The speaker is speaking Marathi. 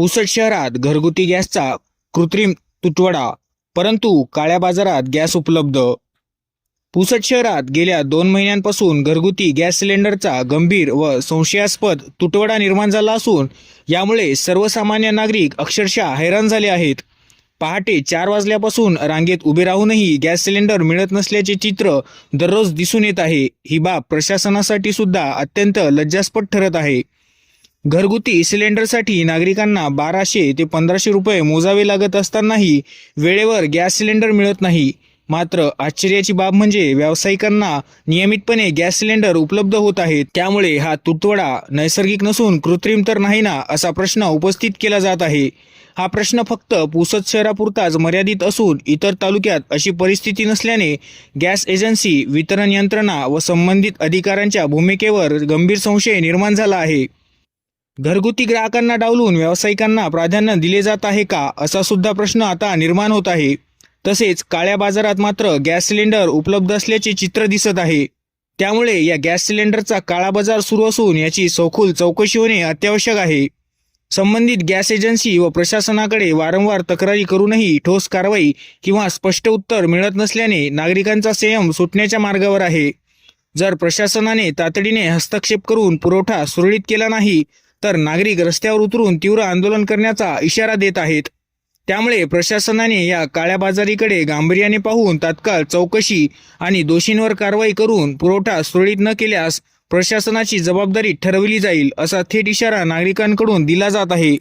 पुसद शहरात घरगुती गॅसचा कृत्रिम तुटवडा, परंतु काळ्या बाजारात गॅस उपलब्ध. पुसद शहरात गेल्या 2 महिन्यांपासून घरगुती गॅस सिलेंडरचा गंभीर व संशयास्पद तुटवडा निर्माण झाला असून यामुळे सर्वसामान्य नागरिक अक्षरशः हैराण झाले आहेत. पहाटे 4 वाजल्यापासून रांगेत उभे राहूनही गॅस सिलेंडर मिळत नसल्याचे चित्र दररोज दिसून येत आहे. ही बाब प्रशासनासाठी सुद्धा अत्यंत लज्जास्पद ठरत आहे. घरगुती सिलेंडरसाठी नागरिकांना 1200 ते 1500 रुपये मोजावे लागत असतानाही वेळेवर गॅस सिलेंडर मिळत नाही. मात्र आश्चर्याची बाब म्हणजे व्यावसायिकांना नियमितपणे गॅस सिलेंडर उपलब्ध होत आहेत. त्यामुळे हा तुटवडा नैसर्गिक नसून कृत्रिम तर नाही ना, असा प्रश्न उपस्थित केला जात आहे. हा प्रश्न फक्त पुसद शहरापुरताच मर्यादित असून इतर तालुक्यात अशी परिस्थिती नसल्याने गॅस एजन्सी, वितरण यंत्रणा व संबंधित अधिकाऱ्यांच्या भूमिकेवर गंभीर संशय निर्माण झाला आहे. घरगुती ग्राहकांना डावलून व्यावसायिकांना प्राधान्य दिले जात आहे का, असा सुद्धा प्रश्न आता निर्माण होत आहे. तसेच काळ्या बाजारात मात्र गॅस सिलेंडर उपलब्ध असल्याचे चित्र दिसत आहे. त्यामुळे या गॅस सिलेंडरचा काळा बाजार सुरू असून याची सखोल चौकशी होणे अत्यावश्यक आहे. संबंधित गॅस एजन्सी व प्रशासनाकडे वारंवार तक्रारी करूनही ठोस कारवाई किंवा स्पष्ट उत्तर मिळत नसल्याने नागरिकांचा संयम सुटण्याच्या मार्गावर आहे. जर प्रशासनाने तातडीने हस्तक्षेप करून पुरवठा सुरळीत केला नाही तर नागरिक रस्त्यावर उतरून तीव्र आंदोलन करण्याचा इशारा देत आहेत. त्यामुळे प्रशासनाने या काळ्या बाजारीकडे गांभीर्याने पाहून तात्काळ चौकशी आणि दोषींवर कारवाई करून पुरवठा सुरळीत न केल्यास प्रशासनाची जबाबदारी ठरवली जाईल, असा थेट इशारा नागरिकांकडून दिला जात आहे.